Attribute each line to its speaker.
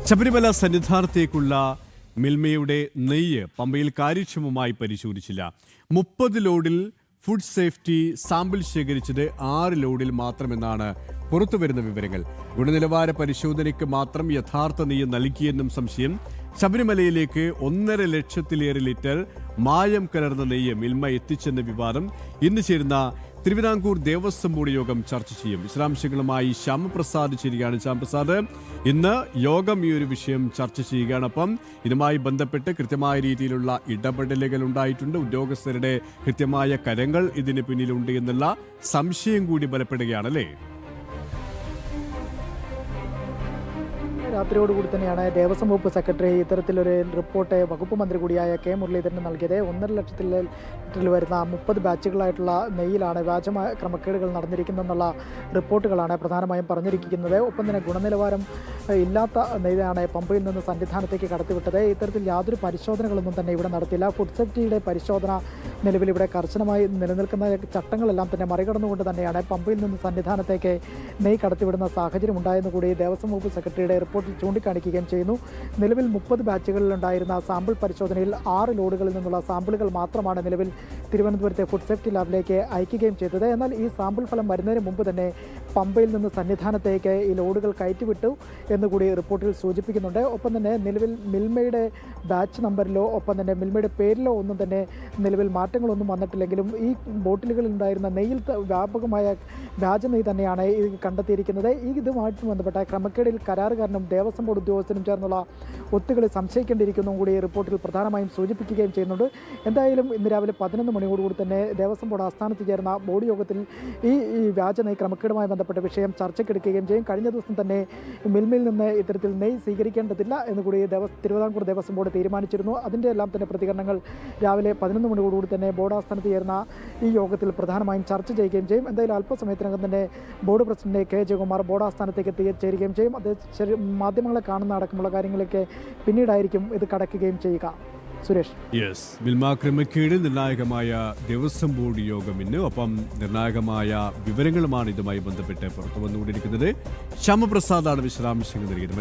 Speaker 1: ശബരിമല സന്നിധാനത്തേക്കുള്ള മിൽമയുടെ നെയ്യ് പമ്പയിൽ കാര്യക്ഷമമായി പരിശോധിച്ചില്ല. 30 ലോഡിൽ ഫുഡ് സേഫ്റ്റി സാമ്പിൾ ശേഖരിച്ചത് 6 ലോഡിൽ മാത്രമെന്നാണ് പുറത്തുവരുന്ന വിവരങ്ങൾ. ഗുണനിലവാര പരിശോധനയ്ക്ക് മാത്രം യഥാർത്ഥ നെയ്യ് നൽകിയെന്നും സംശയം. ശബരിമലയിലേക്ക് 1.5 ലക്ഷത്തിലേറെ ലിറ്റർ മായം കലർന്ന നെയ്യ് മിൽമ എത്തിച്ചെന്ന വിവാദം ഇന്ന് ചേരുന്ന തിരുവിതാംകൂർ ദേവസ്വം ബോർഡ് യോഗം ചർച്ച ചെയ്യും. വിശദാംശങ്ങളുമായി ശ്യാമപ്രസാദ് ചേരുകയാണ്. ശ്യാമപ്രസാദ്, ഇന്ന് യോഗം ഈ ഒരു വിഷയം ചർച്ച ചെയ്യുകയാണ്. അപ്പം ഇതുമായി ബന്ധപ്പെട്ട് കൃത്യമായ രീതിയിലുള്ള ഇടപെടലുകൾ ഉണ്ടായിട്ടുണ്ട്. ഉദ്യോഗസ്ഥരുടെ കൃത്യമായ കരങ്ങൾ ഇതിന് പിന്നിലുണ്ട് എന്നുള്ള സംശയം കൂടി ബലപ്പെടുകയാണല്ലേ?
Speaker 2: രാത്രിയോടുകൂടി തന്നെയാണ് ദേവസ്വം വകുപ്പ് സെക്രട്ടറി ഇത്തരത്തിലൊരു റിപ്പോർട്ട് വകുപ്പ് മന്ത്രി കൂടിയായ കെ മുരളീധരന് നൽകിയത്. 1.5 ലക്ഷത്തിൽ വരുന്ന 30 ബാച്ചുകളായിട്ടുള്ള നെയ്യിലാണ് വ്യാജമായ ക്രമക്കേടുകൾ നടന്നിരിക്കുന്നതെന്നുള്ള റിപ്പോർട്ടുകളാണ് പ്രധാനമായും പറഞ്ഞിരിക്കുന്നത്. ഒപ്പം തന്നെ ഗുണനിലവാരം ഇല്ലാത്ത നെയ്യാണ് പമ്പയിൽ നിന്ന് സന്നിധാനത്തേക്ക് കടത്തിവിട്ടത്. ഇത്തരത്തിൽ യാതൊരു പരിശോധനകളൊന്നും തന്നെ ഇവിടെ നടത്തിയില്ല. ഫുഡ് സേഫ്റ്റിയുടെ പരിശോധന നിലവിൽ ഇവിടെ കർശനമായി നിലനിൽക്കുന്ന ചട്ടങ്ങളെല്ലാം തന്നെ മറികടന്നുകൊണ്ട് തന്നെയാണ് പമ്പയിൽ നിന്ന് സന്നിധാനത്തേക്ക് നെയ്യ് കടത്തിവിടുന്ന സാഹചര്യം ഉണ്ടായെന്ന് കൂടി ദേവസ്വം വകുപ്പ് സെക്രട്ടറിയുടെ റിപ്പോർട്ടിൽ ചൂണ്ടിക്കാണിക്കുകയും ചെയ്യുന്നു. നിലവിൽ 30 ബാച്ചുകളിലുണ്ടായിരുന്ന സാമ്പിൾ പരിശോധനയിൽ 6 ലോഡുകളിൽ നിന്നുള്ള സാമ്പിളുകൾ മാത്രമാണ് നിലവിൽ തിരുവനന്തപുരത്തെ ഫുഡ് സേഫ്റ്റി ലാബിലേക്ക് അയക്കുകയും ചെയ്തത്. എന്നാൽ ഈ സാമ്പിൾ ഫലം വരുന്നതിന് മുമ്പ് തന്നെ പമ്പയിൽ നിന്ന് സന്നിധാനത്തേക്ക് ഈ ലോഡുകൾ കയറ്റിവിട്ടു എന്നുകൂടി റിപ്പോർട്ടിൽ സൂചിപ്പിക്കുന്നുണ്ട്. ഒപ്പം തന്നെ നിലവിൽ മിൽമയുടെ ബാച്ച് നമ്പറിലോ ഒപ്പം തന്നെ മിൽമയുടെ പേരിലോ ഒന്നും തന്നെ നിലവിൽ മാറ്റങ്ങളൊന്നും വന്നിട്ടില്ലെങ്കിലും ഈ ബോട്ടിലുകളിൽ ഉണ്ടായിരുന്ന നെയ്യിൽ വ്യാപകമായ വ്യാജ നെയ്യ് തന്നെയാണ് കണ്ടെത്തിയിരിക്കുന്നത്. ഇതുമായിട്ട് ബന്ധപ്പെട്ട ക്രമക്കേടിൽ കരാറുകാരനും ദേവസ്വം ബോർഡ് ഉദ്യോഗസ്ഥരും ചേർന്നുള്ള ഒത്തുകളി സംശയിക്കേണ്ടിയിരിക്കുന്നു കൂടി റിപ്പോർട്ടിൽ പ്രധാനമായും സൂചിപ്പിക്കുകയും ചെയ്യുന്നുണ്ട്. എന്തായാലും ഇന്ന് രാവിലെ 11 മണിയോടുകൂടി തന്നെ ദേവസ്വം ബോർഡ് ആസ്ഥാനത്ത് ചേർന്ന ബോർഡ് യോഗത്തിൽ ഈ വ്യാജ നെയ്യ് ക്രമക്കേടുമായി ബന്ധപ്പെട്ട വിഷയം ചർച്ചയ്ക്കെടുക്കുകയും ചെയ്യും. കഴിഞ്ഞ ദിവസം തന്നെ മിൽമയിൽ നിന്ന് ഇത്തരത്തിൽ നെയ്യ് സ്വീകരിക്കേണ്ടതില്ല എന്നുകൂടി തിരുവിതാംകൂർ ദേവസ്വം ബോർഡ് തീരുമാനിച്ചിരുന്നു. അതിൻ്റെ എല്ലാം തന്നെ പ്രതികരണങ്ങൾ രാവിലെ 11 മണിയോടുകൂടി തന്നെ ബോർഡ് ആസ്ഥാനത്ത് ചേർന്ന ഈ യോഗത്തിൽ പ്രധാനമായും ചർച്ച ചെയ്യുകയും ചെയ്യും. എന്തായാലും അല്പസമയത്തിനകം തന്നെ board president K Jayakumar board ആസ്ഥാനത്തേക്ക് എത്തിച്ചേരുകയും ചെയ്യും. അത് മാധ്യമങ്ങളെ കാണുന്ന അടക്കമുള്ള കാര്യങ്ങളൊക്കെ പിന്നീടായിരിക്കും ഇത് കടക്കുകയും ചെയ്യുക. സുരേഷ്,
Speaker 1: മിൽമ ക്രമക്കേടിൽ നിർണായകമായ ദേവസ്വം ബോർഡ് യോഗം ഇന്ന്. ഒപ്പം നിർണായകമായ വിവരങ്ങളുമാണ് ഇതുമായി ബന്ധപ്പെട്ട് പുറത്തു വന്നുകൊണ്ടിരിക്കുന്നത്. ശ്യാമപ്രസാദാണ് വിശദാംശങ്ങൾ നൽകിയത്.